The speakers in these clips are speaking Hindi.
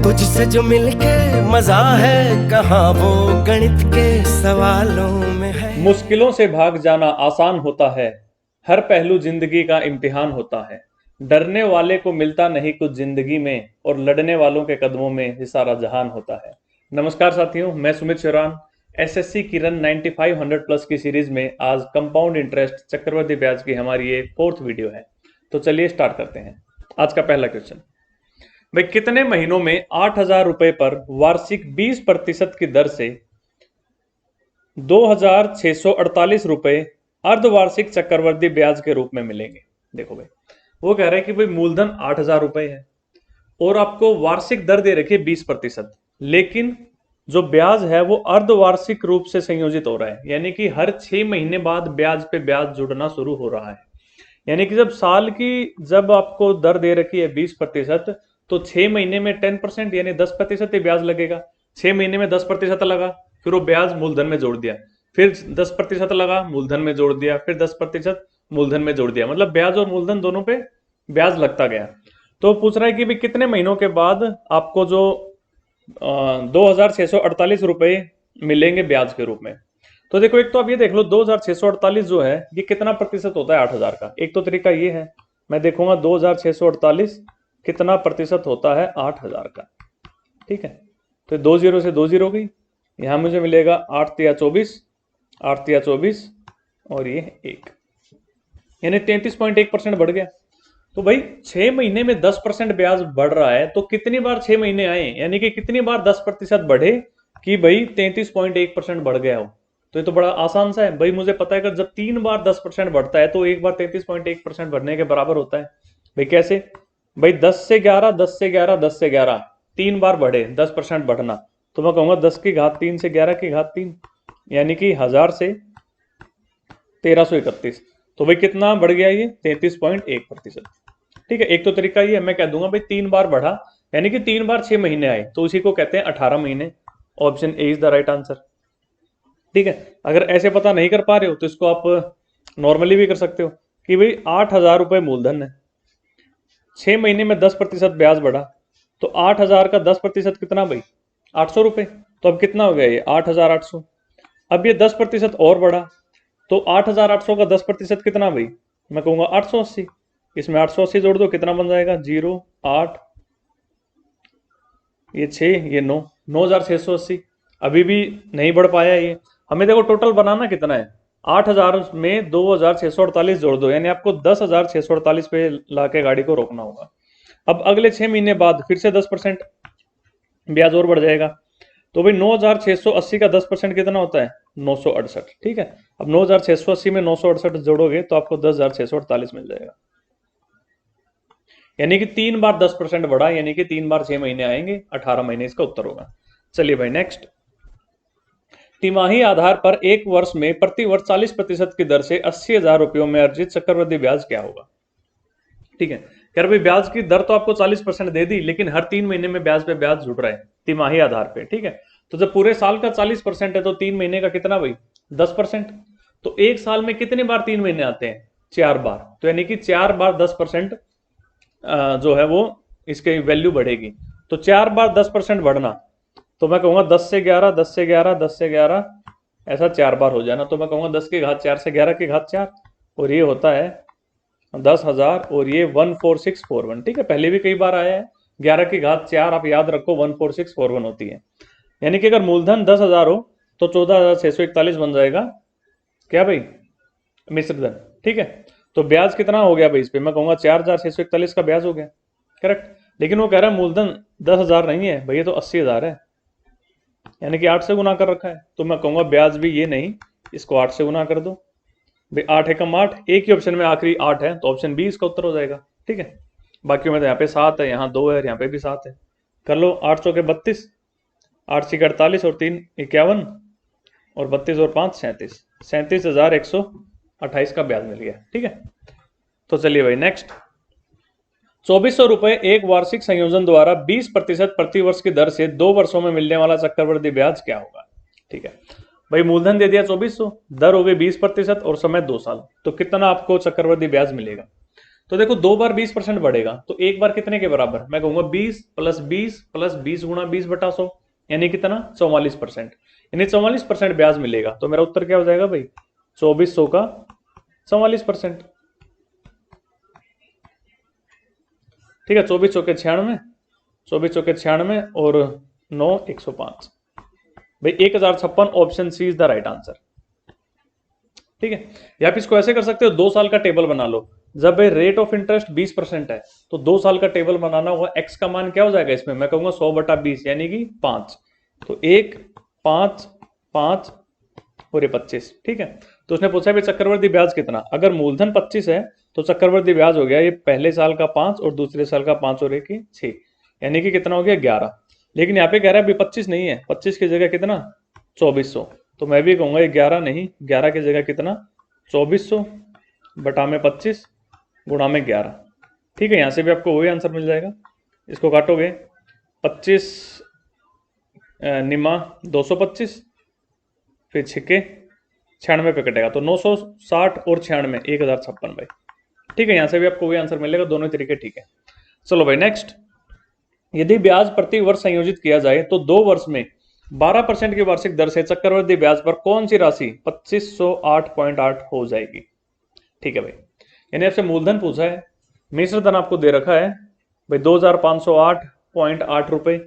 तुझसे जो मिलके मजा है कहाँ वो गणित के सवालों में है। मुश्किलों से भाग जाना आसान होता है, हर पहलू जिंदगी का इम्तिहान होता है। डरने वाले को मिलता नहीं कुछ जिंदगी में, और लड़ने वालों के कदमों में ये सारा जहान होता है। नमस्कार साथियों, मैं सुमित चौरान। एसएससी किरण 9500 प्लस की सीरीज में आज कंपाउंड इंटरेस्ट चक्रवृद्धि ब्याज की हमारी ये 4th वीडियो है। तो चलिए स्टार्ट करते हैं। आज का पहला क्वेश्चन, भाई कितने महीनों में 8,000 रुपए पर वार्षिक 20% की दर से 2,648 रुपए अर्धवार्षिक चक्रवृद्धि ब्याज के रूप में मिलेंगे। देखो भाई, वो कह रहे हैं कि भाई मूलधन 8,000 रुपए है और आपको वार्षिक दर दे रखी है 20%, लेकिन जो ब्याज है वो अर्धवार्षिक रूप से संयोजित हो रहा है, यानी कि हर 6 महीने बाद ब्याज पे ब्याज जुड़ना शुरू हो रहा है। यानी कि जब आपको दर दे रखी है 20%, तो 6 महीने में 10% यानी 10% ही ब्याज लगेगा। 6 महीने में 10% लगा, फिर वो ब्याज मूलधन में जोड़ दिया, फिर 10% लगा, मूलधन में जोड़ दिया, फिर 10% मूलधन में जोड़ दिया, मतलब ब्याज और मूलधन दोनों पे ब्याज लगता गया। तो पूछ रहा है कि भाई कितने महीनों के बाद आपको जो 2,648 रुपए मिलेंगे ब्याज के रूप में। तो देखो, एक तो आप ये देख लो 2,648 जो है ये कितना प्रतिशत होता है 8,000 का। एक तो तरीका ये है, मैं देखूंगा 2,648 कितना प्रतिशत होता है 8,000 का। ठीक है, तो 20 से 20 गई, यहां मुझे मिलेगा 8 तिया 24, 8 तिया 24 और ये 1, यानी 33.1% बढ़ गया। तो भाई 6 महीने में 10% ब्याज बढ़ रहा है, तो कितनी बार 6 महीने आए, यानी कि कितनी बार 10% बढ़े कि भाई 33.1% बढ़ गया हो। तो ये तो बड़ा आसान सा है भाई, मुझे पता है कि जब 3 बार 10% बढ़ता है तो एक बार 33.1% बढ़ने के बराबर होता है। भाई कैसे, भाई 10 से 11, 10 से 11, 10 से 11, 3 बार बढ़े 10% बढ़ना, तो मैं कहूंगा 10 की घात 3 से 11 की घात 3, यानी कि 1000 से 1331। तो भाई कितना बढ़ गया ये 33.1%। ठीक है, एक तो तरीका ये है, मैं कह दूंगा भाई 3 बार बढ़ा, यानी कि 3 बार 6 महीने आए, तो उसी को कहते हैं 18 महीने। Option A is the right answer. ठीक है, अगर ऐसे पता नहीं कर पा रहे हो तो इसको आप नॉर्मली भी कर सकते हो कि भाई 8,000 रुपए मूलधन है, 6 महीने में 10% ब्याज बढ़ा, तो 8,000 का 10% कितना भाई 800 रुपए। तो अब कितना हो गया ये 8,800। अब ये 10% और बढ़ा, तो 8,800 का 10% कितना भाई, मैं कहूंगा 880। इसमें 880 जोड़ दो, कितना बन जाएगा 0, 8, ये 6, ये 9, 9,680। अभी भी नहीं बढ़ पाया ये। हमें देखो टोटल बनाना कितना है, 8,000 में 2,648 जोड़ दो, यानी आपको 10,648 पे लाके गाड़ी को रोकना होगा। अब अगले 6 महीने बाद फिर से 10% ब्याज और बढ़ जाएगा, तो भाई 9,680 का 10% कितना होता है 968। ठीक है, अब 9,680 में 968 जोड़ोगे तो आपको 10,648 मिल जाएगा, यानी कि 3 बार 10% बढ़ा, यानी कि 3 बार 6 महीने आएंगे, 18 महीने इसका उत्तर होगा। चलिए भाई नेक्स्ट, तिमाही आधार पर एक वर्ष में प्रति वर्ष 40% की दर से 80,000 रुपयों में अर्जित चक्रवृद्धि ब्याज क्या होगा। ठीक है, कह रहे भाई ब्याज की दर तो आपको 40% दे दी, लेकिन हर 3 महीने में ब्याज पे ब्याज जुड़ रहा है तिमाही आधार पे। ठीक है, तो जब पूरे साल का 40% है तो 3 महीने का कितना भाई 10%। तो एक साल में कितने बार 3 महीने आते हैं 4 बार, तो यानी कि 4 बार 10% जो है वो इसकी वैल्यू बढ़ेगी। तो 4 बार 10% बढ़ना, तो मैं कहूंगा 10 से 11, 10 से 11, 10 से 11, ऐसा 4 बार हो जाना, तो मैं कहूंगा 10 की घात 4 से 11 की घात 4, और ये होता है 10,000, और ये 14641। ठीक है, पहले भी कई बार आया है। 11 की घात 4 आप याद रखो 14641 होती है, यानी कि अगर मूलधन 10,000 हो तो 14,641 बन जाएगा क्या भाई मिश्र धन। ठीक है, तो ब्याज कितना हो गया भाई इस पे, मैं कहूंगा 4,641 का ब्याज हो गया, करेक्ट। लेकिन वो कह रहा है मूलधन 10,000 नहीं है भैया, तो 80,000 है, यानी कि 8 से गुना कर रखा है, तो मैं कहूंगा ब्याज भी ये नहीं, इसको 8 से गुना कर दो भाई। 8 एकम 8, एक ही ऑप्शन में आखिरी 8 है, तो ऑप्शन बी इसका उत्तर हो जाएगा। ठीक है, बाकी में तो यहाँ पे 7 है, यहाँ 2 है, यहाँ पे भी 7 है। कर लो 8 चौके 32, 8 छीके 48 और 3 51, और 32 और 5 37, 37,128 का ब्याज मिल गया। ठीक है, तो चलिए भाई नेक्स्ट, 2,400 रुपए एक वार्षिक संयोजन द्वारा 20% प्रति वर्ष की दर से 2 वर्षों में मिलने वाला चक्रवृद्धि ब्याज क्या होगा। ठीक है भाई, मूलधन दे दिया 2,400, दर हो गई 20% और समय 2 साल, तो कितना आपको चक्रवृद्धि ब्याज मिलेगा। तो देखो 2 बार 20% बढ़ेगा, तो एक बार कितने के बराबर, मैं कहूंगा 20 + 20 + 20 × 20/100, यानी कितना 44%, यानी 44% ब्याज मिलेगा। तो मेरा उत्तर क्या हो जाएगा भाई, 2400 का 44%। ठीक है, 24 चौके 96, 24 चौके 96 और 9 105 भाई, 1056 option C is the right answer. ठीक है, या आप इसको ऐसे कर सकते हो, 2 साल का टेबल बना लो। जब रेट ऑफ इंटरेस्ट 20% है तो 2 साल का टेबल बनाना होगा, एक्स का मान क्या हो जाएगा इसमें, मैं कहूंगा 100/20 यानी कि 5, तो 1 5 5 और ये 25। ठीक है, तो उसने पूछा भी चक्रवृद्धि ब्याज कितना, अगर मूलधन 25 है तो चक्रवृद्धि ब्याज हो गया ये पहले साल का 5 और दूसरे साल का 5 और 1 6, यानी कि कितना हो गया 11। लेकिन यहाँ पे कह रहा है अभी 25 नहीं है, 25 की जगह कितना 2400, तो मैं भी कहूंगा ये 11 नहीं, 11 की जगह कितना 2400/25 गुणा में 11। ठीक है, यहाँ से भी आपको वही आंसर मिल जाएगा। इसको काटोगे 25 निमा 225, फिर छिके 96 पे कटेगा, तो 960 और 96 1056 भाई। ठीक है, यहां से भी आपको वही आंसर मिलेगा, दोनों तरीके ठीक है। चलो भाई नेक्स्ट, यदि ब्याज प्रति वर्ष संयोजित किया जाए तो 2 वर्ष में 12% की वार्षिक दर से चक्रवृद्धि ब्याज पर कौन सी राशि 2508.8 हो जाएगी। ठीक है भाई, यानी आपसे मूलधन पूछा है, मिश्र धन आपको दे रखा है भाई 2508.8 रुपए,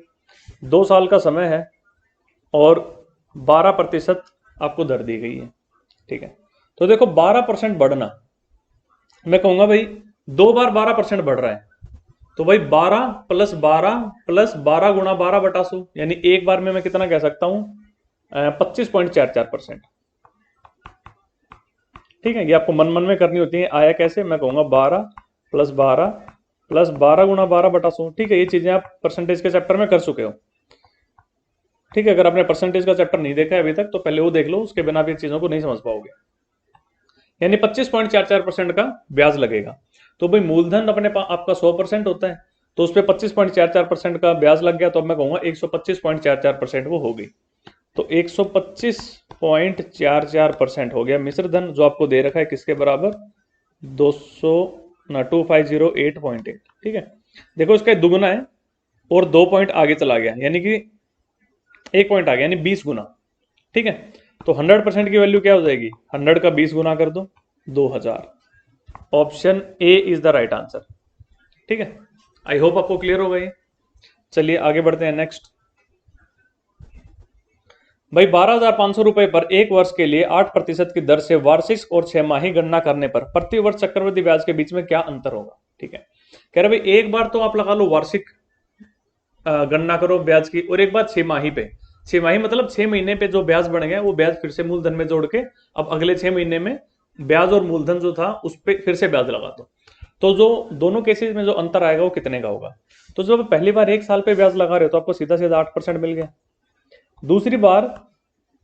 2 साल का समय है और 12% आपको दर दी गई है। ठीक है, तो देखो 12% बढ़ना, मैं कहूंगा भाई 2 बार 12% बढ़ रहा है, तो भाई 12 + 12 + 12 × 12/100, यानी एक बार में मैं कितना कह सकता हूं 25.44%। ठीक है, ये आपको मन मन में करनी होती है, आया कैसे, मैं कहूंगा 12 + 12 + 12 × 12/100। ठीक है, ये चीजें आप परसेंटेज के चैप्टर में कर चुके हो। ठीक है, अगर आपने परसेंटेज का चैप्टर नहीं देखा है अभी तक तो पहले वो देख लो, उसके बिना भी चीजों को नहीं समझ पाओगे। यानी 25.44% का ब्याज लगेगा। तो भाई मूलधन अपने आपका 100% होता है, तो उस पर 25.44% का ब्याज लग गया, तो अब मैं कहूंगा 125.44% वो होगी। तो 125.44% हो गया मिश्र धन, जो आपको दे रखा है किसके बराबर 2508.8। ठीक है, देखो इसका दुगुना है और 2 पॉइंट आगे चला गया, यानी कि 1 पॉइंट आ गया, यानी 20 गुना। ठीक है, तो 100% की वैल्यू क्या हो जाएगी, 100 का 20 गुना कर दो 2000। Option A is the right answer. ठीक है, आई होप आपको क्लियर हो गई। चलिए आगे बढ़ते हैं नेक्स्ट। भाई 12,500 रुपए पर 1 वर्ष के लिए 8% की दर से वार्षिक और 6 माही गणना करने पर प्रति वर्ष चक्रवृद्धि ब्याज के बीच में क्या अंतर होगा। ठीक है, कह रहे भाई एक बार तो आप लगा लो वार्षिक गणना करो ब्याज की, और एक बार 6 माही पे, 6 माही मतलब 6 महीने पे जो ब्याज बन गया वो ब्याज फिर से मूलधन में जोड़ के अब अगले 6 महीने में ब्याज और मूलधन जो था उस पर फिर से ब्याज लगा दो, तो जो दोनों केसेस में जो अंतर आएगा वो कितने का होगा। तो जब पहली बार 1 साल पे ब्याज लगा रहे हो तो आपको सीधा सीधा 8% मिल गया। दूसरी बार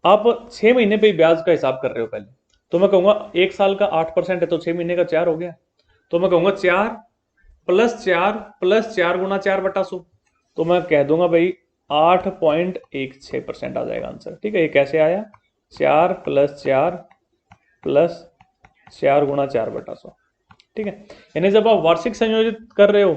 आप 6 महीने पे ब्याज का हिसाब कर रहे हो पहले, तो मैं कहूंगा 1 साल का 8% है तो 6 महीने का 4 हो गया, तो मैं कहूंगा 4 + 4 + 4 × 4/100, तो मैं कह दूंगा भाई 8.16% आ जाएगा आंसर। ठीक है, ये कैसे आया, 4 + 4 + 4 × 4/100। ठीक है, यानी जब आप वार्षिक संयोजित कर रहे हो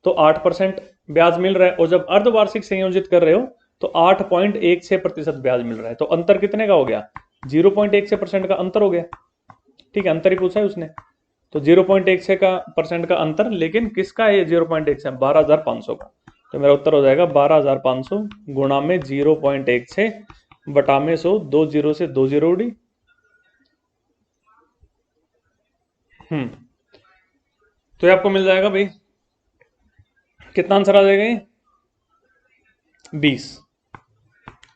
तो 8% ब्याज मिल रहा है, और जब अर्धवार्षिक संयोजित कर रहे हो तो 8.16% ब्याज मिल रहा है। तो अंतर कितने का हो गया, 0.16% का अंतर हो गया। ठीक है, अंतर ही पूछा है उसने, तो 0.16% का अंतर, लेकिन किसका है ये 0.16, 12,500 का। तो मेरा उत्तर हो जाएगा 12,500 गुणा में 0.16 बटा में 100, 2 जीरो से 2 जीरो उड़ी। तो ये आपको मिल जाएगा भाई, कितना आंसर आ जाएगा ये 20।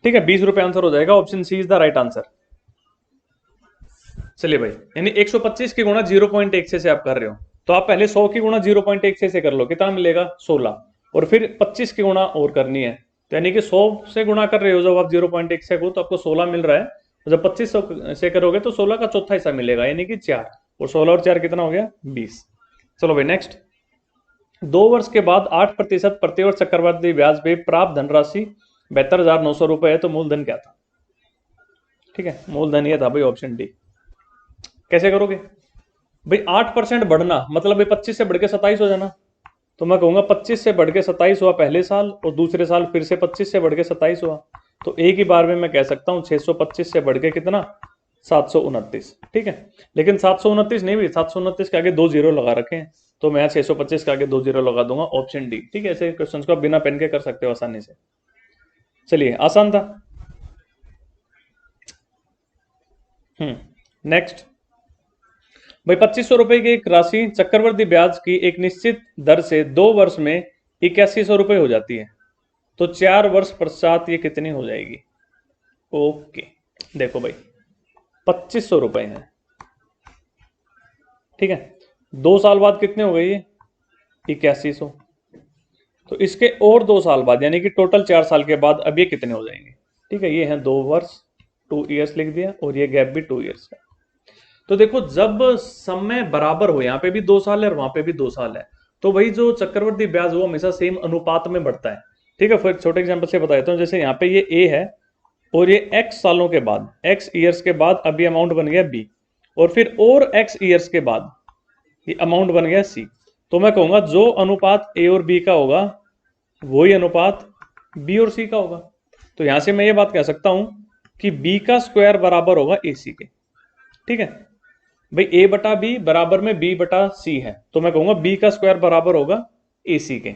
ठीक है, 20 रुपए आंसर हो जाएगा, option C is the right answer. चलिए भाई, यानी 125 की गुणा 0.16 से आप कर रहे हो, तो आप पहले 100 की गुणा 0.16 से कर लो, कितना मिलेगा 16, और फिर 25 की गुणा और करनी है, तो यानी कि 100 से गुणा कर रहे हो जब आप 0.16 को, तो आपको 16 मिल रहा है, तो जब 25 से करोगे तो 16 का चौथा हिस्सा मिलेगा, यानी कि 4, और 16 और 4 कितना हो गया 20। चलो भाई नेक्स्ट, 2 वर्ष के बाद 8% प्रतिवर्ष चक्रवृद्धि ब्याज पे प्राप्त धनराशि 72,900 रुपए है, तो मूलधन क्या था। ठीक है, मूलधन ये था भाई ऑप्शन डी। कैसे करोगे, भाई 8% बढ़ना मतलब भाई 25 से बढ़ के 27 हो जाना। तो मैं कहूंगा 25 से बढ़ के 27 हुआ पहले साल और दूसरे साल फिर से 25 से बढ़ के 27 हुआ। तो एक ही बार में मैं कह सकता हूं 625 से बढ़ के कितना, 729। ठीक है, लेकिन 729 नहीं भी, 729 के आगे 2 जीरो लगा रखे हैं, तो मैं 625 के आगे 2 जीरो लगा दूंगा, ऑप्शन डी। ठीक है, ऐसे क्वेश्चंस को आप बिना पेन के कर सकते हो आसानी से। चलिए, आसान था। नेक्स्ट भाई, 2500 रुपए की एक राशि चक्रवृद्धि ब्याज की एक निश्चित दर से 2 वर्ष में 8100 रुपए हो जाती है, तो 4 वर्ष पश्चात ये कितनी हो जाएगी। ओके, देखो भाई 2500 रुपए है, ठीक है, 2 साल बाद कितने हो गए ये, 8100। तो इसके और 2 साल बाद यानी कि टोटल 4 साल के बाद अब ये कितने हो जाएंगे। ठीक है, ये है 2 वर्ष, 2 ईयर्स लिख दिया, और ये गैप भी 2 ईयर्स का। तो देखो, जब समय बराबर हो, यहाँ पे भी 2 साल है और वहां पे भी 2 साल है, तो वही जो चक्रवृद्धि ब्याज वो हमेशा सेम अनुपात में बढ़ता है। ठीक है, फिर छोटे एग्जांपल से बता देता हूँ। जैसे यहाँ पे ये ए है और ये एक्स सालों के बाद, एक्स ईयर्स के बाद अब ये अमाउंट बन गया बी, और फिर और एक्स ईयर्स के बाद ये अमाउंट बन गया सी। तो मैं कहूंगा जो अनुपात ए और बी का होगा वही अनुपात बी और सी का होगा। तो यहां से मैं ये बात कह सकता हूं कि बी का स्क्वायर बराबर होगा ए सी के। ठीक है भाई, ए बटा बी बराबर में बी बटा सी है, तो मैं कहूंगा बी का स्क्वायर बराबर होगा ए सी के।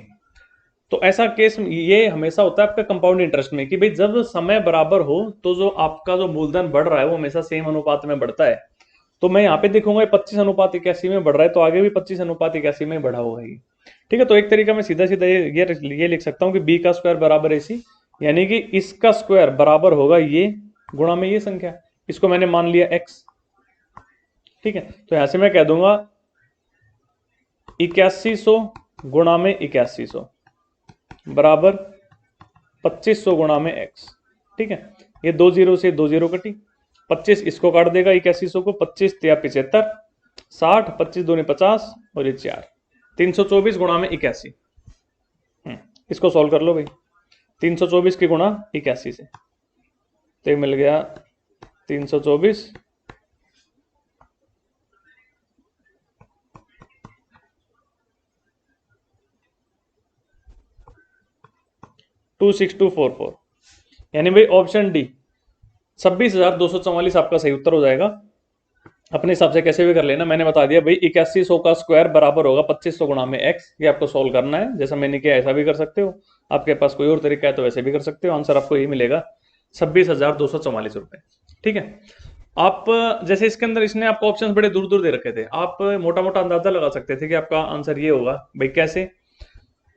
तो ऐसा केस ये हमेशा होता है आपका कंपाउंड इंटरेस्ट में कि भाई जब समय बराबर हो तो जो आपका जो मूलधन बढ़ रहा है वो हमेशा सेम अनुपात में बढ़ता है। तो मैं यहाँ पे देखूंगा 25:81 में बढ़ रहा है, तो आगे भी 25:81 में बढ़ा होगा ये। ठीक है, तो एक तरीका मैं सीधा सीधा ये लिख सकता हूँ कि बी का स्क्वायर बराबर ए सी, यानी कि इसका स्क्वायर बराबर होगा ये गुणा में ये संख्या, इसको मैंने मान लिया एक्स। ठीक है, तो यहां से मैं कह दूंगा 8100 गुणा में 8100 बराबर 2500 गुणा में एक्स। ठीक है, ये 2 जीरो से 2 जीरो कटी, 25 इसको काट देगा 8100 को, 25 या 75, 60, 25 दूनी 50 और ये 4, 324 गुणा में 81। इसको सॉल्व कर लो भाई, 324 की गुणा 81 से, तो ये मिल गया 324 26244, यानी भाई ऑप्शन डी 26,244 आपका सही उत्तर हो जाएगा। अपने हिसाब से कैसे भी कर लेना, मैंने बता दिया भाई 8100 का स्क्वायर बराबर होगा 2500 गुणा में एक्स। ये आपको सॉल्व करना है, जैसा मैंने किया ऐसा भी कर सकते हो, आपके पास कोई और तरीका है तो वैसे भी कर सकते हो। आंसर आपको यही मिलेगा 26,244 रुपए। ठीक है, आप जैसे इसके अंदर इसने आपको ऑप्शन बड़े दूर दूर दे रखे थे, आप मोटा मोटा अंदाजा लगा सकते थे कि आपका आंसर ये होगा। भाई कैसे,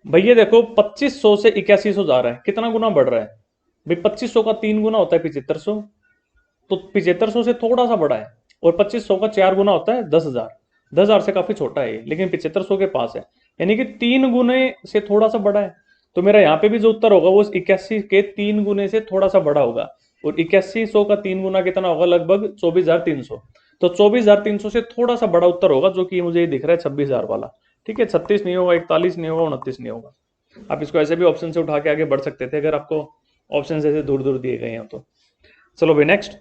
भैया देखो 2500 से 8100 जा रहा है, कितना गुना बढ़ रहा है भाई, 2500 का 3 गुना होता है 7500, तो 7500 से थोड़ा सा बड़ा है, और 2500 का 4 गुना होता है 10,000। 10,000 से काफी छोटा है ये, लेकिन 7500 के पास है, यानी कि 3 गुने से थोड़ा सा बड़ा है। तो मेरा यहाँ पे भी जो उत्तर होगा वो 81 के 3 गुने से थोड़ा सा बड़ा होगा, और 8100 का 3 गुना कितना होगा, लगभग 24,300। तो 24,300 से थोड़ा सा बड़ा उत्तर होगा, जो कि मुझे दिख रहा है 26,000 वाला। ठीक है, 36 नहीं होगा, 41 नहीं होगा, 29 नहीं होगा। आप इसको ऐसे भी ऑप्शन से उठा के आगे बढ़ सकते थे अगर आपको ऑप्शन ऐसे दूर दूर दिए गए हैं तो। चलो भाई नेक्स्ट,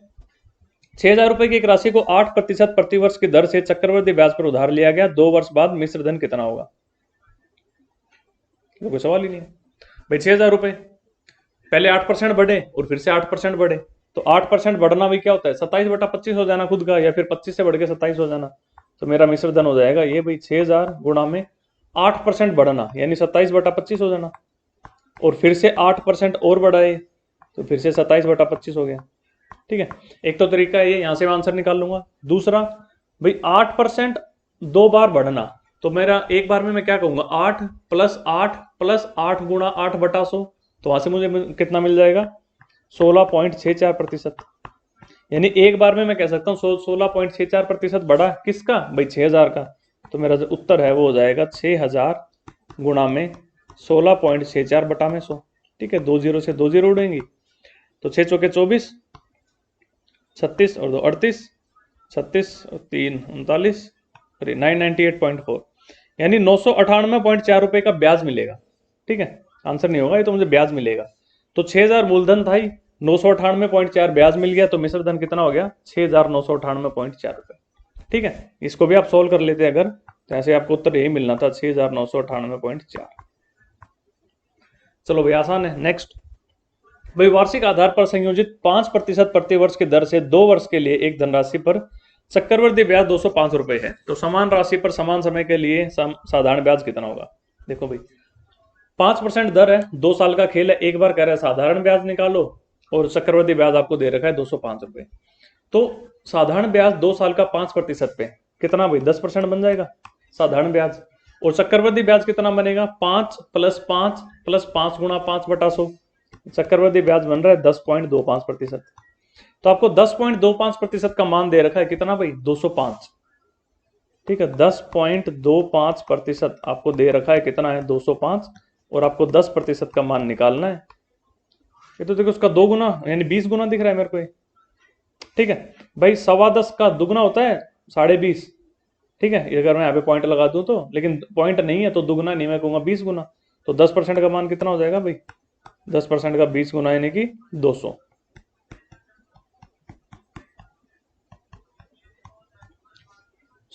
6,000 रुपए की एक राशि को 8% प्रतिवर्ष की दर से चक्रवृद्धि ब्याज पर उधार लिया गया, 2 वर्ष बाद मिश्र धन कितना होगा। तो कोई सवाल ही नहीं है भाई, 6,000 रुपए पहले 8% बढ़े और फिर से 8% बढ़े, तो 8% बढ़ना भी क्या होता है, 27/25 हो जाना खुद का, या फिर 25 से बढ़ के 27 हो जाना। तो मेरा मिश्र धन हो जाएगा ये भाई 6,000 गुणा में 8% बढ़ना, यानी 27/25 हो जाना, और फिर से 8% और बढ़ाए तो फिर से 27/25 हो गया। ठीक है, एक तो तरीका है ये, यहां से मैं आंसर निकाल लूंगा। दूसरा भाई 8% 2 बार बढ़ना, तो मेरा एक बार में मैं क्या कहूंगा, 8 + 8 + 8 गुणा 8/100, तो वहां से मुझे कितना मिल जाएगा, 16.64%। यानी एक बार में मैं कह सकता हूँ 16.64% बढ़ा किसका भाई, 6,000 का। तो मेरा जो उत्तर है वो हो जाएगा 6,000 गुणा में 16.64/100। ठीक है, 2 जीरो से 2 जीरो उड़ेंगी, तो 6 चौके 24, 36 और 2 38, 36 और 3 39, और 998.4, यानी 998.4 रुपए का ब्याज मिलेगा। ठीक है, आंसर नहीं होगा ये, तो मुझे ब्याज मिलेगा। तो 6,000 मूलधन था ही, 998.4 ब्याज मिल गया, तो मिश्र धन कितना हो गया, 6,998.4 रुपए। ठीक है, इसको भी आप सोल्व कर लेते अगर, तो ऐसे आपको उत्तर यही मिलना था 6998.4। चलो भाई आसान है। नेक्स्ट भाई, वार्षिक आधार पर संयोजित 5% प्रतिवर्ष की दर से 2 वर्ष के लिए एक धनराशि पर चक्रवृद्धि ब्याज 205 रुपए है, तो समान राशि पर समान समय के लिए साधारण ब्याज कितना होगा? देखो भाई 5% दर है, 2 साल का खेल है, एक बार कह रहा है साधारण ब्याज निकालो और चक्रवृद्धि ब्याज आपको दे रखा है 205 रुपए। तो साधारण ब्याज 2 साल का 5% पे कितना भाई? 10% बन जाएगा साधारण ब्याज। और चक्रवृद्धि ब्याज कितना बनेगा? 5 + 5 + 5 × 5/100। चक्रवृद्धि ब्याज बन रहा है 10.25%। तो आपको 10.25% का मान दे रखा है कितना भाई? 205। ठीक है, 10.25% आपको दे रखा है कितना है? 205। और आपको 10% का मान निकालना है। ये तो देखो उसका 2 गुना यानी 20 गुना दिख रहा है मेरे को ये। ठीक है भाई, 10.25 का दुगना होता है 20.5। ठीक है, अगर मैं यहाँ पे पॉइंट लगा दूं तो, लेकिन पॉइंट नहीं है तो दुगना नहीं, मैं कहूंगा 20 गुना। तो 10% का मान कितना हो जाएगा भाई? 10% का 20 गुना यानी कि 200।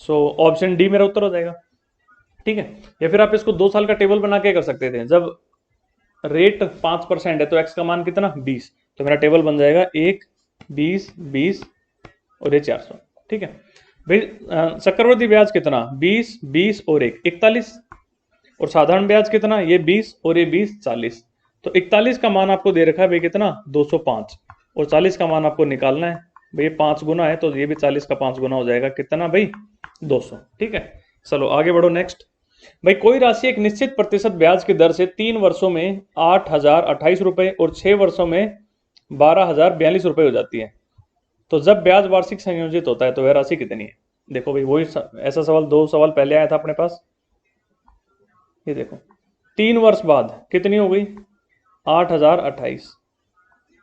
सो ऑप्शन डी मेरा उत्तर हो जाएगा। ठीक है, या फिर आप इसको 2 साल का टेबल बना के कर सकते थे। जब रेट 5% है तो एक्स का मान कितना? 20। तो मेरा टेबल बन जाएगा 1, 20, 20 और ये 400। ठीक है भाई, चक्रवृद्धि ब्याज कितना? 20, 20 और 1, 41। और साधारण ब्याज कितना? ये 20 और ये 20, 40। तो 41 का मान आपको दे रखा है भाई कितना? 205। और 40 का मान आपको निकालना है भाई, 5 गुना है तो ये भी 40 का 5 गुना हो जाएगा कितना भाई? 200। ठीक है, चलो आगे बढ़ो। नेक्स्ट भाई, कोई राशि एक निश्चित प्रतिशत ब्याज की दर से 3 वर्षों में 8,028 रुपए और 6 वर्षों में 12,042 रुपए हो जाती है, तो जब ब्याज वार्षिक संयोजित होता है तो वह राशि कितनी है? देखो भाई वही ऐसा सवाल 2 सवाल पहले आया था अपने पास। ये देखो 3 वर्ष बाद कितनी हो गई? 8,028।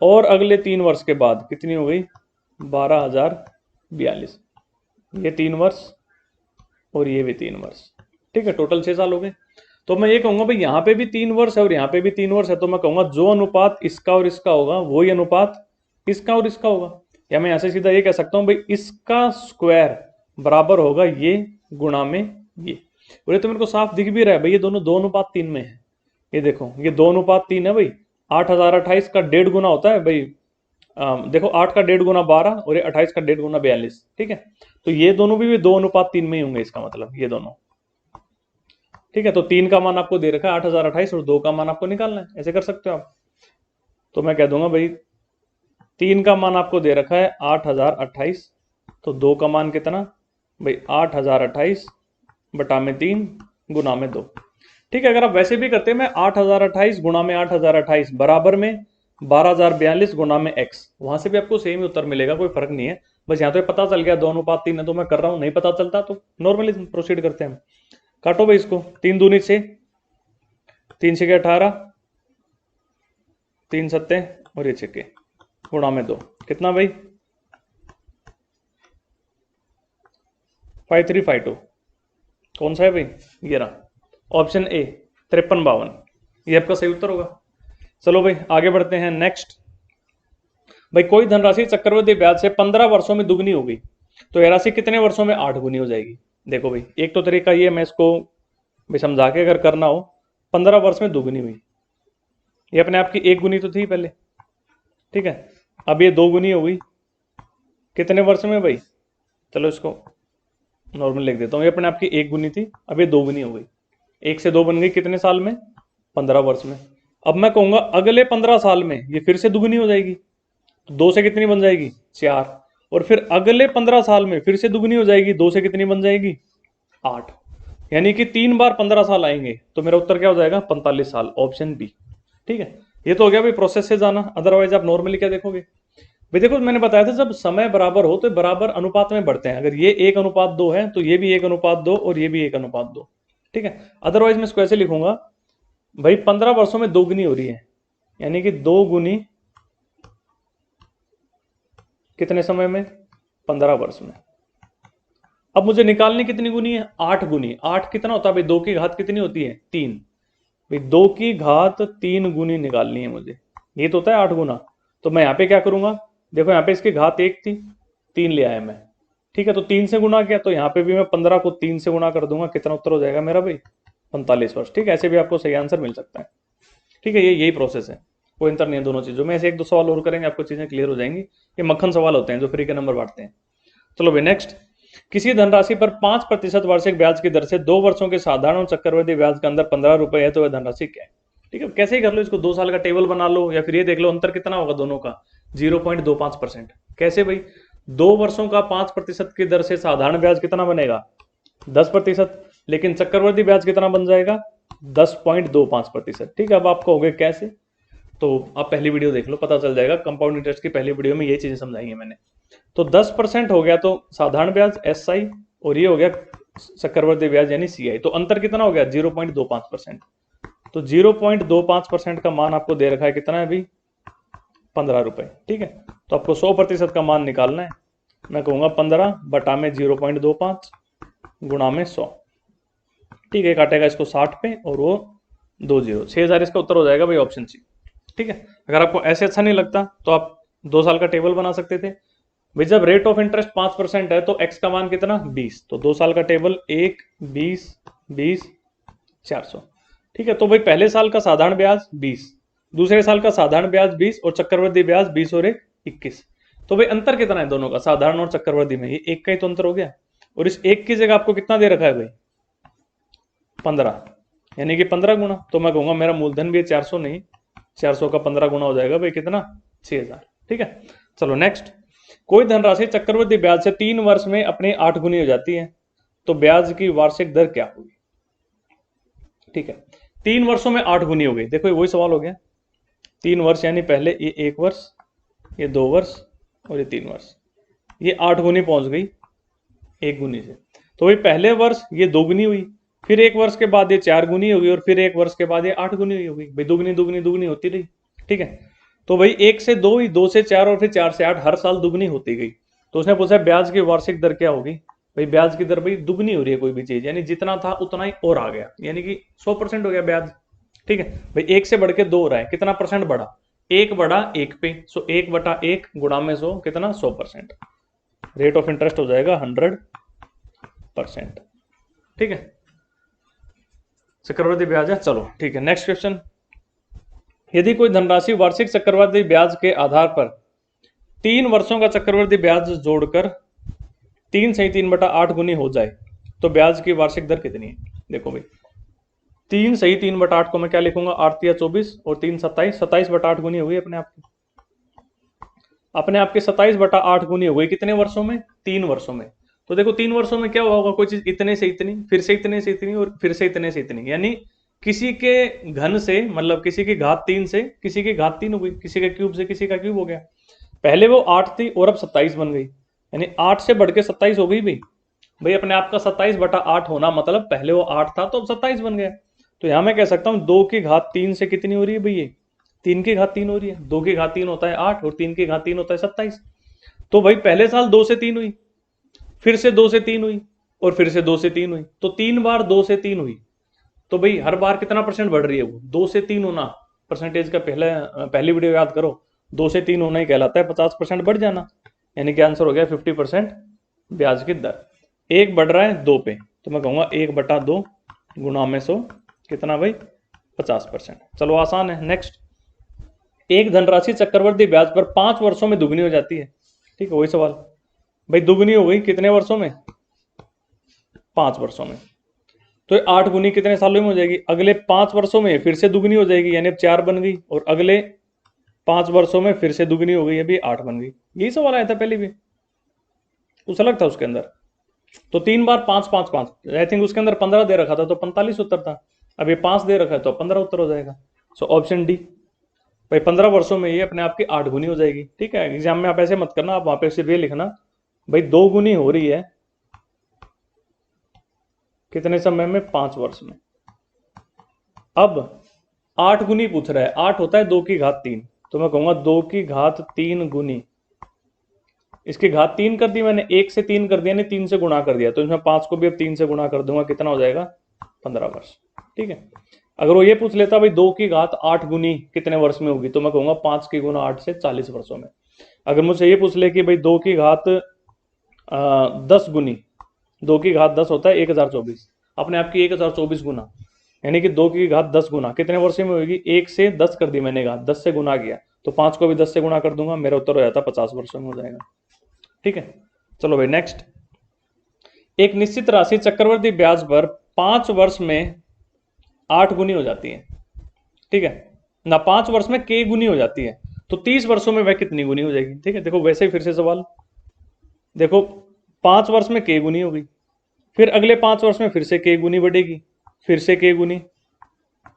और अगले 3 वर्ष के बाद कितनी हो गई? 12,042। ये 3 वर्ष और ये भी 3 वर्ष। ठीक है, टोटल 6 साल हो गए। तो मैं ये कहूंगा भाई यहाँ पे भी 3 वर्ष है और यहाँ पे भी 3 वर्ष है, तो मैं कहूंगा जो अनुपात इसका और इसका होगा वही अनुपात इसका और इसका होगा। या मैं ऐसे सीधा ये कह सकता हूँ भाई इसका स्क्वायर बराबर होगा ये गुणा में ये। और ये तो मेरे को साफ दिख भी रहा है भाई, ये दोनों 2:3 में है। ये देखो ये 2:3 है भाई। 8,028 का 1.5 गुना होता है भाई। देखो 8 का 1.5 गुना 12 और ये 28 का 1.5 गुना 42। ठीक है, तो ये दोनों भी 2:3 में ही होंगे, इसका मतलब ये दोनों। ठीक है, तो 3 का मान आपको दे रखा है 8,028 और 2 का मान आपको निकालना है, ऐसे कर सकते हो आप। तो मैं कह दूंगा भाई 3 का मान आपको दे रखा है 8,028, तो 2 का मान कितना भाई? 8,028 बटा में 3 गुना में 2। ठीक है, अगर आप वैसे भी करते हैं, मैं 8,028 गुणा में 8,028 बराबर में 12,042 गुणा में x, वहां से भी आपको सेम ही उत्तर मिलेगा, कोई फर्क नहीं है। बस यहाँ तो पता चल गया 2:3 है तो मैं कर रहा हूँ, नहीं पता चलता तो नॉर्मली प्रोसीड करते हैं। काटो भाई इसको, 3 दूनी 6, 3 6 18, 3 7 और ये 6 गुणा में 2 कितना भाई? 5352। कौन सा है भाई? ये रहा ऑप्शन ए 5352, ये आपका सही उत्तर होगा। चलो भाई आगे बढ़ते हैं। नेक्स्ट भाई, कोई धनराशि चक्रवृद्धि ब्याज से 15 वर्षों में दुगनी हो गई, तो यह राशि कितने वर्षों में 8 गुनी हो जाएगी? देखो भाई एक तो तरीका ये, मैं इसको भी समझा के अगर करना हो, 15 वर्ष में दुगनी हुई, ये अपने आप की 1 गुनी तो थी पहले। ठीक है, अब ये 2 गुनी हो गई कितने वर्ष में भाई? चलो इसको नॉर्मल लिख देता हूँ, ये अपने आप की 1 गुनी थी, अब ये 2 गुनी हो गई। 1 से 2 बन गई कितने साल में? 15 वर्ष में। अब मैं कहूंगा अगले 15 साल में ये फिर से दुगनी हो जाएगी, तो 2 से कितनी बन जाएगी? 4। और फिर अगले 15 साल में फिर से दुगनी हो जाएगी, 2 से कितनी बन जाएगी? 8। यानी कि 3 बार 15 साल आएंगे, तो मेरा उत्तर क्या हो जाएगा? 45 साल, ऑप्शन बी। ठीक है, ये तो हो गया भाई प्रोसेस से जाना। अदरवाइज आप नॉर्मली क्या देखोगे भाई? देखो मैंने बताया था जब समय बराबर हो तो बराबर अनुपात में बढ़ते हैं। अगर ये 1:2 है तो ये भी 1:2 और ये भी 1:2। ठीक है, अदरवाइज मैं इसको ऐसे लिखूंगा भाई 15 वर्षों में 2 गुनी हो रही है, यानी कि 2 गुनी कितने समय में? 15 वर्ष में। अब मुझे निकालनी कितनी गुनी है? 8 गुनी। 8 कितना होता है भाई? 2 की घात कितनी होती है? 3 भाई। 2 की घात 3 गुनी निकालनी है मुझे, ये तो होता है 8 गुना। तो मैं यहाँ पे क्या करूंगा? देखो यहाँ पे इसकी घात 1 थी, 3 ले आया मैं, ठीक है, तो 3 से गुना किया, तो यहाँ पे भी मैं 15 को 3 से गुना कर दूंगा, कितना उत्तर हो जाएगा मेरा भाई, 45 वर्ष। ठीक है, ऐसे भी आपको सही आंसर मिल सकता है। ठीक है, ये यही प्रोसेस है, कोई अंतर नहीं है दोनों चीजों में। ऐसे 1-2 सवाल और करेंगे, आपको चीजें क्लियर हो जाएंगी। ये मक्खन सवाल होते हैं जो फ्री के नंबर बांटते हैं। चलो भाई नेक्स्ट, किसी धनराशि पर 5% वार्षिक ब्याज की दर से 2 वर्षों के साधारण और चक्रवृद्धि ब्याज के अंदर 15 रुपए है, तो वह धनराशि क्या है? ठीक है, कैसे ही कर लो इसको, 2 साल का टेबल बना लो, या फिर ये देख लो अंतर कितना होगा दोनों का, 0.25%। कैसे भाई, 2 वर्षों का 5% की दर से साधारण ब्याज कितना बनेगा, 10%, लेकिन चक्रवृद्धि ब्याज कितना बन जाएगा, 10.25%। ठीक है, अब आपको हो गए कैसे, तो आप पहली वीडियो देख लो, पता चल जाएगा। कंपाउंड इंटरेस्ट की पहली वीडियो में ये चीजें समझाई है मैंने। तो 10% हो गया तो साधारण ब्याज SI, और ये हो गया चक्रवृद्धि ब्याज यानी CI। तो अंतर कितना हो गया, 0.25%। तो 0.25% का मान आपको दे रखा है, कितना है अभी, 15 रुपए। ठीक है, तो आपको 100% का मान निकालना है। मैं कहूंगा 15 बटा में 0.25 गुणा में 100। ठीक है, काटेगा इसको 60 पे, और वो 2 0, 6000 इसका उत्तर हो जाएगा भाई, ऑप्शन C। ठीक है, अगर आपको ऐसे अच्छा नहीं लगता तो आप 2 साल का टेबल बना सकते थे भाई। जब रेट ऑफ इंटरेस्ट 5% है तो x का मान कितना, 20। तो 2 साल का टेबल 1 20 20 400। ठीक है, तो भाई पहले साल का साधारण ब्याज 20, दूसरे साल का साधारण ब्याज 20, और चक्रवृद्धि ब्याज 20 और 1 21। तो भाई अंतर कितना है दोनों का, साधारण और चक्रवृद्धि में, ये 1 का ही तो अंतर हो गया। और इस 1 की जगह आपको कितना दे रखा है भाई, 15, यानी कि 15 गुना। तो मैं कहूंगा मेरा मूलधन भी है 400 नहीं, 400 का 15 गुना हो जाएगा भाई, कितना, 6000। ठीक है, चलो नेक्स्ट, कोई धनराशि चक्रवृद्धि ब्याज से 3 वर्ष में अपने 8 गुनी हो जाती है, तो ब्याज की वार्षिक दर क्या होगी? ठीक है, 3 वर्षों में 8 गुनी हो गई। देखो वही सवाल हो गया, 3 वर्ष यानी पहले ये 1 वर्ष, ये 2 वर्ष, और ये 3 वर्ष, ये 8 गुनी पहुंच गई 1 गुनी से। तो भाई पहले वर्ष ये 2 गुनी हुई, फिर 1 वर्ष के बाद ये 4 गुनी होगी, और फिर 1 वर्ष के बाद ये 8 गुनी होगी भाई, दुगनी दुगनी दुगनी होती रही। ठीक है, तो भाई 1 से 2 हुई, 2 से 4, और फिर 4 से 8, हर साल दुगनी होती गई। तो उसने पूछा ब्याज की वार्षिक दर क्या होगी। भाई ब्याज की दर भाई दुगनी हो रही है कोई भी चीज, यानी जितना था उतना ही और आ गया, यानी कि 100% हो गया ब्याज। ठीक है भाई, 1 से बढ़ के 2 हो रहा है, कितना परसेंट बढ़ा, 1 बढ़ा 1 पे, सो 1 बटा 1 गुणा में 100, कितना, 100%। रेट ऑफ इंटरेस्ट हो जाएगा 100%। ठीक है, चक्रवृद्धि ब्याज है। चलो ठीक है, नेक्स्ट क्वेश्चन, यदि कोई धनराशि वार्षिक चक्रवृद्धि ब्याज के आधार पर 3 वर्षों का चक्रवृद्धि ब्याज जोड़कर 3 सही 3 बटा 8 गुनी हो जाए, तो ब्याज की वार्षिक दर कितनी है? देखो भाई 3 सही 3 बटा 8 को मैं क्या लिखूंगा, 8 या 24, और 3 27, 27 बटा 8 गुनी हो गई अपने आप की, अपने आप के 27 बटा 8 गुनी हो गई, कितने वर्षों में, 3 वर्षों में। तो देखो 3 वर्षों में क्या होगा, कोई चीज इतने से इतनी, फिर से इतने से इतनी, और फिर से इतने से इतनी, यानी किसी के घन से, मतलब किसी की घात 3 से किसी की घात 3 हो गई, किसी के क्यूब से किसी का क्यूब हो गया। पहले वो 8 थी और अब 27 बन गई, यानी 8 से बढ़ के 27 हो गई भाई अपने आप का 27 बटा 8 होना, मतलब पहले वो 8 था तो अब 27 बन गया। तो यहां मैं कह सकता हूं 2 की घात 3 से कितनी हो रही है भाई, ये 3 की घात 3 हो रही है। 2 की घात 3 होता है 8, और 3 की घात 3 होता है 27। तो भाई पहले साल 2 से 3 हुई, फिर से 2 से 3 हुई, और फिर से 2 से 3 हुई, तो 3 बार 2 से 3 हुई। तो भाई हर बार कितना परसेंट बढ़ रही है वो, 2 से 3 होना। परसेंटेज का पहली वीडियो याद करो, 2 से 3 होना ही कहलाता है 50% बढ़ जाना, यानी कि आंसर हो गया 50% ब्याज की दर। 1 बढ़ रहा है 2 पे, तो मैं कहूंगा 1 बटा 2 गुणा में 100, कितना भाई, 50%। चलो आसान है। नेक्स्ट, एक धनराशि चक्रवृद्धि ब्याज पर 5 वर्षों में दुगनी हो जाती है। ठीक है, वही सवाल भाई, दुगनी हो गई कितने वर्षों में, 5 वर्षों में। तो 8 गुनी कितने सालों में हो जाएगी, अगले 5 वर्षों में फिर से दुगनी हो जाएगी, यानी अब 4 बन गई, और अगले 5 वर्षों में फिर से दुगनी हो गई, अभी 8 बन गई। यही सवाल आया था पहले भी, कुछ अलग था उसके अंदर। तो 3 बार 5 5 5, आई थिंक उसके अंदर 15 दे रखा था तो 45 उत्तर था, अभी 5 दे रखा है तो 15 उत्तर हो जाएगा। सो ऑप्शन डी भाई, 15 वर्षों में ये अपने आप की 8 गुनी हो जाएगी। ठीक है, एग्जाम में आप ऐसे मत करना, आप वहां पे सिर्फ ये लिखना भाई 2 गुनी हो रही है कितने समय में, 5 वर्ष में। अब 8 गुनी पूछ रहा है, 8 होता है 2 की घात 3, तो मैं कहूंगा 2 की घात 3 गुनी, इसकी घात 3 कर दी मैंने, 1 से 3 कर दिया, नहीं 3 से गुणा कर दिया, तो इसमें 5 को भी अब 3 से गुणा कर दूंगा, कितना हो जाएगा, 15 वर्ष। ठीक है, अगर वो ये पूछ लेता भाई 2 की घात 8 गुनी कितने वर्ष में होगी, तो मैं कहूंगा 5 की गुना 8 से 40 वर्षों में। अगर मुझसे ये पूछ ले कि भाई 2 की घात 10 गुनी 2 की घात 10 होता है 1024, अपने आप की 1024 गुना, यानी कि 2 की घात 10 गुना कितने वर्षों में होगी? 1 से 10 कर दी मैंने घात, 10 से गुना किया, तो 5 को भी 10 से गुना कर दूंगा, मेरा उत्तर हो जाता है 50 वर्षों में हो जाएगा। ठीक है, चलो भाई नेक्स्ट। एक निश्चित राशि चक्रवृद्धि ब्याज पर 5 वर्ष में 8 गुनी हो जाती है, ठीक है ना, 5 वर्ष में k गुनी हो जाती है, तो 30 वर्षों में वह कितनी गुनी हो जाएगी? ठीक है, देखो वैसे ही फिर से सवाल देखो, 5 वर्ष में k गुनी होगी, फिर अगले 5 वर्ष में फिर से k गुनी बढ़ेगी, फिर से k गुनी,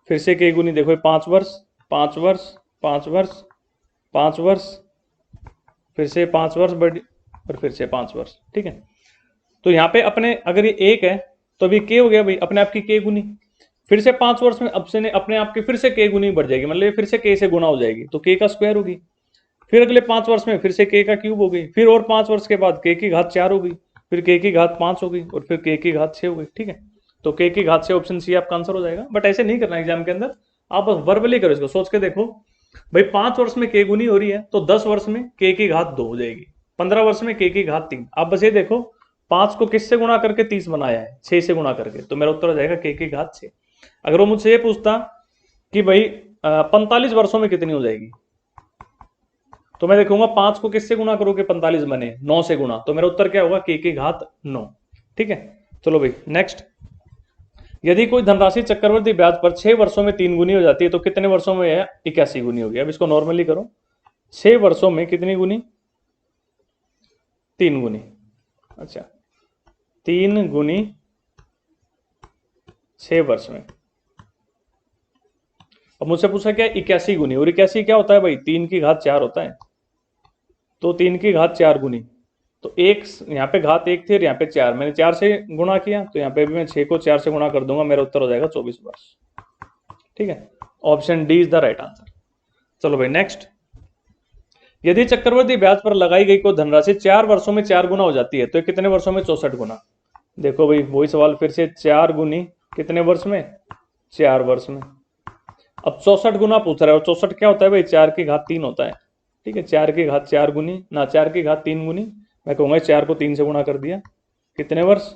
फिर से k गुनी, देखो 5 वर्ष 5 वर्ष 5 वर्ष 5 वर्ष, फिर से 5 वर्ष बढ़ी और फिर से 5 वर्ष। ठीक है, तो यहाँ पे अपने अगर ये 1 है तो अभी k हो गया भाई अपने आप की k गुनी, फिर से 5 वर्ष में अब से अपने आप की फिर से k गुनी बढ़ जाएगी, मतलब ये फिर से k से गुना हो जाएगी, तो k का स्क्वायर होगी, फिर अगले 5 वर्ष में फिर से k का क्यूब हो गई, फिर और 5 वर्ष के बाद k की घात 4 हो गई, फिर k की घात 5 हो गई और फिर k की घात 6 हो गई। ठीक है, तो k की घात 6 ऑप्शन सी आपका आंसर हो जाएगा, बट ऐसे नहीं करना एग्जाम के अंदर, आप बस वर्बली करो इसको, सोच के देखो भाई 5 वर्ष में k गुनी हो रही है तो 10 वर्ष में k की घात 2 हो जाएगी, 15 वर्ष में k की घात 3, आप बस ये देखो 5 को किससे गुणा करके 30 बनाया है? 6 से गुणा करके, तो मेरा उत्तर हो जाएगा k की घात 6। अगर वो मुझसे ये पूछता कि भाई 45 वर्षों में कितनी हो जाएगी, तो मैं देखूंगा 5 को किससे गुणा करोगे 45 बने? 9 से गुणा, तो मेरा उत्तर क्या होगा? k की घात 9। ठीक है, चलो भाई नेक्स्ट। यदि कोई धनराशि चक्रवृद्धि ब्याज पर 6 वर्षों में 3 गुनी हो जाती है तो कितने वर्षों में यह 81 गुनी होगी? अब इसको नॉर्मली करो, 6 वर्षों में कितनी गुनी? 3 गुनी, अच्छा 3 गुनी 6 वर्ष में। अब मुझसे पूछा क्या? 81 गुनी, और 81 क्या होता है भाई? 3 की घात 4 होता है, तो 3 की घात 4 गुनी, तो एक यहाँ पे घात 1 थी और यहाँ पे 4, मैंने 4 से गुणा किया, तो यहाँ पे भी मैं 6 को 4 से गुणा कर दूंगा, मेरा उत्तर हो जाएगा 24 वर्ष। ठीक है, option D is the right answer. चलो भाई नेक्स्ट। यदि चक्रवृद्धि ब्याज पर लगाई गई कोई धनराशि 4 वर्षों में 4 गुना हो जाती है तो ये कितने वर्षों में 64 गुना? देखो भाई वही सवाल फिर से, 4 गुनी कितने वर्ष में? 4 वर्ष में। अब 64 गुना पूछ रहा है, और 64 क्या होता है भाई? 4 की घात 3 होता है। ठीक है, 4 की घात 4 गुनी ना 4 की घात 3 गुनी, मैं कहूंगा 4 को 3 से गुणा कर दिया, कितने वर्ष?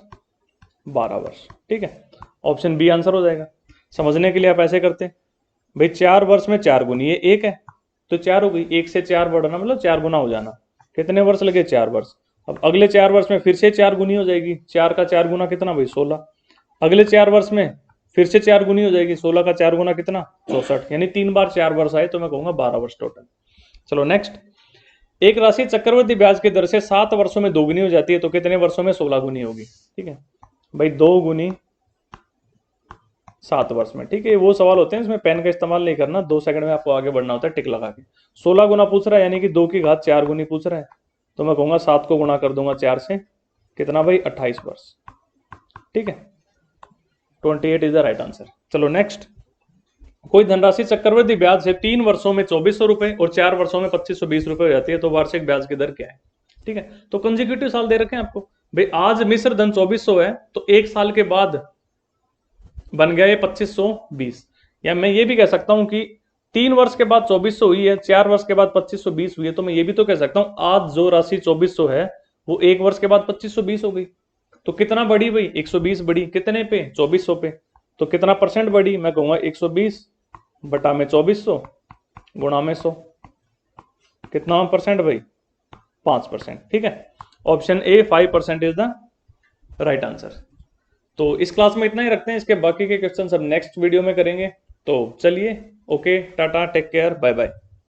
12 वर्ष। ठीक है, ऑप्शन बी आंसर हो जाएगा। समझने के लिए आप ऐसे करते भाई, 4 वर्ष में 4 गुनी, ये 1 है तो 4 हो गई, 1 से 4 बढ़ना मतलब 4 गुना हो जाना, कितने वर्ष लगे? 4 वर्ष। अब अगले 4 वर्ष में फिर से 4 गुनी हो जाएगी, 4 का 4 गुना कितना भाई? 16। अगले 4 वर्ष में फिर से 4 गुनी हो जाएगी, 16 का 4 गुना कितना? 64, यानी 3 बार 4 वर्ष आए, तो मैं कहूंगा 12 वर्ष टोटल। चलो नेक्स्ट। एक राशि चक्रवृद्धि ब्याज की दर से 7 वर्षों में 2 गुनी हो जाती है तो कितने वर्षों में 16 गुनी होगी? ठीक है भाई, 2 गुनी 7 वर्ष में। ठीक है, वो सवाल होते हैं इसमें पेन का इस्तेमाल नहीं करना, 2 सेकंड में आपको आगे बढ़ना होता है टिक लगा के। 16 गुना पूछ रहा है, यानी कि 2 की घात 4 गुनी पूछ रहा है, तो मैं कहूंगा 7 को गुणा कर दूंगा 4 से, कितना भाई? 28 वर्ष। ठीक है, 28 इज द राइट आंसर। चलो नेक्स्ट। कोई धनराशि चक्रवृद्धि ब्याज से 3 वर्षों में 2400 रुपए और 4 वर्षों में 2520 रुपए हो जाती है तो वार्षिक ब्याज की दर क्या है? ठीक है, तो कंसेक्यूटिव साल दे रखे हैं आपको भाई, आज मिश्र धन 2400 है तो 1 साल के बाद बन गया ये 2520, या मैं ये भी कह सकता हूं कि 3 वर्ष के बाद 2400 हुई है, 4 वर्ष के बाद 2520 हुई है, तो मैं ये भी तो कह सकता हूं आज जो राशि 2400 है वो 1 वर्ष के बाद 2520 हो गई, तो कितना बढ़ी भाई? 120 बढ़ी, कितने पे? 2400 पे, तो कितना परसेंट बढ़ी? मैं कहूंगा 120 बटा में 2400 गुणा में 100, कितना परसेंट भाई? 5%। ठीक है, option A 5% is the right answer. तो इस क्लास में इतना ही रखते हैं, इसके बाकी के क्वेश्चन सब नेक्स्ट वीडियो में करेंगे। तो चलिए, okay, tata, take care, bye bye.